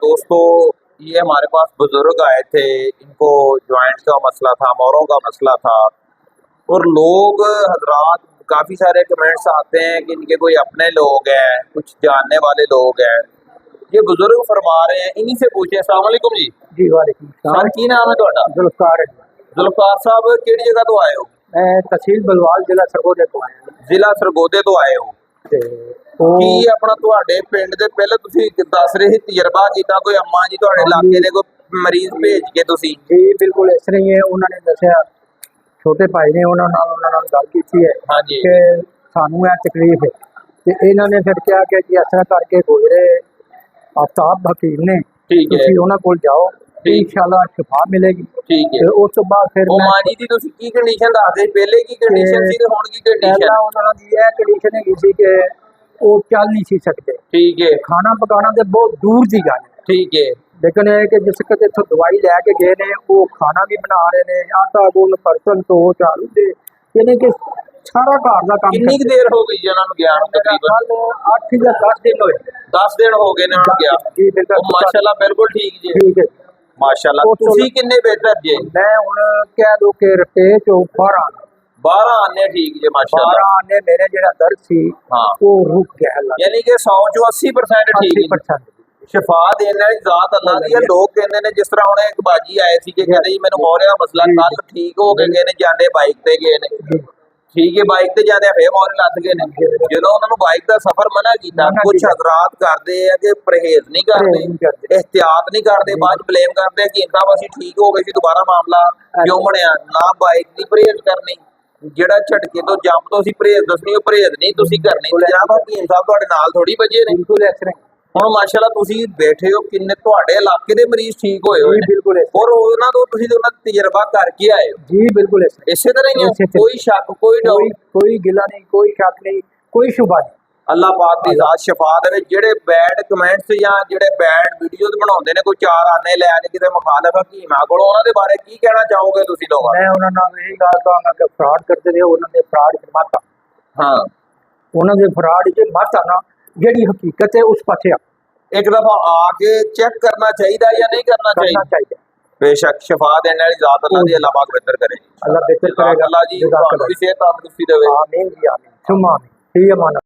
दोस्तों, ये हमारे पास बुजुर्ग आए थे। इनको ज्वाइंट का मसला था, मोरों का मसला था। और लोग हजरात काफी सारे कमेंट्स आते हैं कि इनके कोई अपने लोग हैं, कुछ जानने वाले लोग हैं। ये बुजुर्ग फरमा रहे हैं, इन्हीं से पूछे। अस्सलाम वालेकुम जी। जी वालेकुम सर की नाम है ਤੁਹਾਡਾ? जुल्फकार जुल्फकार साहब ਕਿਹੜੀ ਜਗ੍ਹਾ ਤੋਂ ਆਏ ਹੋ? मैं तहसील बलवाल जिला सरगोधे तो आया ਜ਼ਿਲ੍ਹਾ ਸਰਗੋਧੇ ਤੋਂ ਆਏ ਹੋ। ਤੇ ਕੀ ਉਹ ਆਪਣਾ ਤੁਹਾਡੇ ਪਿੰਡ ਦੇ ਪਹਿਲਾਂ ਤੁਸੀਂ ਦੱਸ ਰਹੇ ਸੀ ਤਜਰਬਾ ਕੀਤਾ ਕੋਈ ਅੰਮਾ ਜੀ ਤੁਹਾਡੇ ਇਲਾਕੇ ਦੇ ਕੋਈ ਮਰੀਜ਼ ਭੇਜ ਕੇ ਤੁਸੀਂ? ਜੀ ਬਿਲਕੁਲ ਇਸ ਤਰ੍ਹਾਂ ਹੀ ਹੈ। ਉਹਨਾਂ ਨੇ ਦੱਸਿਆ, ਛੋਟੇ ਭਾਈ ਨੇ ਉਹਨਾਂ ਨਾਲ ਗੱਲ ਕੀਤੀ ਹੈ ਹਾਂਜੀ ਕਿ ਸਾਨੂੰ ਇਹ ਤਕਲੀਫ ਹੈ ਤੇ ਇਹਨਾਂ ਨੇ ਫਿਰ ਕਿਹਾ ਕਿ ਜੀ ਇਸ ਤਰ੍ਹਾਂ ਕਰਕੇ ਗੁਜ਼ਰੇ ਆਫਤਾਬ ਹਕੀਮ ਨੇ, ਠੀਕ ਹੈ ਤੁਸੀਂ ਉਹਨਾਂ ਕੋਲ ਜਾਓ, ਠੀਕ। ਇਨਸ਼ਾਅੱਲਾ ਸ਼ਿਫਾ ਮਿਲੇਗੀ। ਠੀਕ ਹੈ। ਤੇ ਉਸ ਤੋਂ ਬਾਅਦ ਫਿਰ ਉਹ ਮੈਂ ਮਾਂ ਜੀ ਦੀ ਤੁਸੀਂ ਕੀ ਕੰਡੀਸ਼ਨ ਦੱਸਦੇ? ਪਹਿਲੇ ਕੀ ਕੰਡੀਸ਼ਨ ਸੀ ਤੇ ਹੁਣ ਕੀ ਕੰਡੀਸ਼ਨ? ਪਹਿਲਾਂ ਉਹਨਾਂ ਦੀ ਇਹ ਕੰਡੀਸ਼ਨ ਹੈਗੀ ਸੀ ਕਿ ਉਹ ਚੱਲ ਨਹੀਂ ਸੀ ਸਕਦੇ, ਠੀਕ ਹੈ ਖਾਣਾ ਪਕਾਣਾ ਤੇ ਬਹੁਤ ਦੂਰ ਦੀ ਗੱਲ ਹੈ। ਠੀਕ ਹੈ ਲੇਕਿन ਇਹ ਕਿ ਜਿਸ ਕਿਤੇ ਇੱਥੋਂ ਦਵਾਈ ਲੈ ਕੇ ਗਏ ਨੇ, ਉਹ ਖਾਣਾ ਵੀ ਬਣਾ ਰਹੇ ਨੇ, ਆਟਾ ਗੁੰਨ ਬਰਤਨ ਧੋ ਝਾੜੂ ਦੇ, ਯਾਨੀ ਕਿ ਸਾਰਾ ਘਰ ਦਾ ਕੰਮ ਕਿੰਨੀ ਕੁ ਦੇਰ ਹੋ ਗਈ ਜੀ ਉਹਨਾਂ ਨੂੰ ਗਿਆ ਨੂੰ? ਤਕਰੀਬਨ 8 ਜਾਂ 10 ਦਿਨ ਹੋਏ। 10 ਦਿਨ ਹੋ ਗਏ ਨੇ ਉਹਨਾਂ ਨੂੰ ਗਿਆ। ਜੀ ਬਿਲਕੁਲ ਉਹ ਮਾਸ਼ਾਅੱਲਾ ਬਿਲਕੁਲ ਠੀਕ ਜੀ, ਠੀਕ ਹੈ। ਮਾਸ਼ਾਅੱਲਾ। ਉਹ ਤੁਸੀਂ ਕਿੰਨੇ ਬਿਹਤਰ ਜੇ? ਮੈਂ ਹੁਣ ਕਹਿ ਦੋ ਕਿ ਰੁਪਏ ਚੋਂ 12 ਆਨੇ ਠੀਕ ਜੇ ਮਾਸ਼ਾਅੱਲਾ। ਆਨੇ ਮੇਰੇ ਜਿਹੜਾ ਦਰਦ ਸੀ ਹਾਂ ਉਹ ਰੁਕ ਗਿਆ ਅੱਲਾ ਯਾਨੀ ਕਿ 100 ਚੋਂ 80% ਠੀਕ ਜੀ। 80% ਸ਼ਿਫਾ ਦੇਣ ਵਾਲੀ ਜ਼ਾਤ ਅੱਲਾ ਦੀ ਹੈ। ਲੋਕ ਕਹਿੰਦੇ ਨੇ, ਜਿਸ ਤਰ੍ਹਾਂ ਹੁਣ ਇੱਕ ਬਾਜੀ ਆਏ ਸੀ ਕਿ ਕਹਿੰਦੇ ਜੀ ਮੈਨੂੰ ਮੋਰੇ ਦਾ ਮਸਲਾ, ਕੱਲ ਠੀਕ ਹੋ ਕੇ ਗਏ ਨੇ, ਜਾਂਦੇ ਬਾਈਕ ਤੇ ਗਏ ਨੇ, ਠੀਕ ਹੈ, ਬਾਈਕ ਤੇ ਜਾਂਦੇ ਫੇਰ ਮੋਰੇ ਲੱਗ ਗਏ ਨੇ। ਜਦੋਂ ਉਹਨਾਂ ਨੂੰ ਬਾਈਕ ਦਾ ਸਫ਼ਰ ਮਨਾ ਕੀਤਾ, ਕੁਝ ਹਜ਼ਰਾਤ ਕਰਦੇ ਆ ਕਿ ਪਰਹੇਜ਼ ਨਹੀਂ ਕਰਦੇ, ਇhtiyat ਨਹੀਂ ਕਰਦੇ, ਬਾਅਦ ਬਲੇਮ ਕਰਦੇ ਕਿ ਇੰਨਾ ਅਸੀਂ ਠੀਕ ਹੋ ਗਏ ਸੀ, ਦੁਬਾਰਾ ਮਾਮਲਾ ਕਿਉਂ ਬਣਿਆ? ਨਾ ਬਾਈਕ ਦੀ ਪਰਹੇਜ਼ ਕਰਨੀ, ਜਿਹੜਾ ਝਟਕੇ ਤੋਂ ਜੰਮ ਤੋਂ ਅਸੀਂ ਪਰਹੇਜ਼ ਦੱਸਣੀ, ਉਹ ਪਰਹੇਜ਼ ਨਹੀਂ ਤੁਸੀਂ ਕਰਨੀ। ਜਨਾਬ ਹਕੀਮ ਸਾਹਿਬ ਤੁਹਾਡੇ ਨਾਲ ਥੋੜੀ ਵੱਜੇ ਨੇ। ਬਿਲਕੁਲ ਇਸ ਤਰ੍ਹਾਂ ਹੁਣ ਮਾਸ਼ਾਅੱਲਾ ਤੁਸੀਂ ਬੈਠੇ ਹੋ, ਕਿੰਨੇ ਤੁਹਾਡੇ ਇਲਾਕੇ ਦੇ ਮਰੀਜ਼ ਠੀਕ ਹੋਏ ਹੋਏ ਨੇ, ਬਿਲਕੁਲ ਔਰ ਉਹਨਾਂ ਤੋਂ ਤੁਸੀਂ ਉਹਨਾਂ ਦਾ ਤਜਰਬਾ ਕਰਕੇ ਆਏ ਹੋ। ਜੀ ਬਿਲਕੁਲ ਇਸੇ ਤਰ੍ਹਾਂ ਹੀ ਹੈ, ਕੋਈ ਸ਼ੱਕ ਕੋਈ ਡਾਊਟ ਕੋਈ ਗਿਲਾ ਨਹੀਂ, ਕੋਈ ਸ਼ੱਕ ਨਹੀਂ, ਕੋਈ ਸ਼ੁਬਾ ਨਹੀਂ। ਅੱਲਾਹ ਪਾਕ ਦੀ ਜ਼ਾਤ ਸ਼ਿਫਾ ਦੇਵੇ। ਜਿਹੜੇ ਬੈਡ ਕਮੈਂਟਸ ਜਾਂ ਜਿਹੜੇ ਬੈਡ ਵੀਡੀਓਜ਼ ਬਣਾਉਂਦੇ ਨੇ, ਕੋਈ ਚਾਰ ਆਨੇ ਲੈ ਕੇ ਕਿਤੇ ਮੁਖਾਲਫ ਹਕੀਮਾਂ ਕੋਲ, ਉਹਨਾਂ ਦੇ ਬਾਰੇ ਕੀ ਕਹਿਣਾ ਚਾਹੋਗੇ ਤੁਸੀਂ ਲੋਕਾਂ? ਮੈਂ ਉਹਨਾਂ ਨਾਲ ਇਹੀ ਗੱਲ ਕਹਾਂਗਾ ਕਿ ਫਰਾਡ ਕਰਦੇ ਨੇ, ਉਹਨਾਂ ਦੇ ਫਰਾਡ ਚ ਮਤ ਆ। ਹਾਂ, ਉਹਨਾਂ ਦੇ ਫਰਾਡ ਚ ਮਤ ਆਣਾ, ਜਿਹੜੀ ਹਕੀਕਤ ਹੈ ਉਸ ਪਾਸੇ ਇੱਕ ਦਫਾ ਆ ਕੇ ਚੈੱਕ ਕਰਨਾ ਚਾਹੀਦਾ ਜਾਂ ਨਹੀਂ ਕਰਨਾ ਚਾਹੀਦਾ? बेशक शिफा देने वाली ज़ात अल्लाह दी, अल्लाह पाक बेहतर करे। अल्लाह बेहतर करेगा। अल्लाह जी ਤੁਹਾਨੂੰ ਵੀ ਸਿਹਤ ਤੰਦਰੁਸਤੀ ਦੇਵੇ। आमीन जी आमीन, सुम्मा आमीन। ठीक है माना।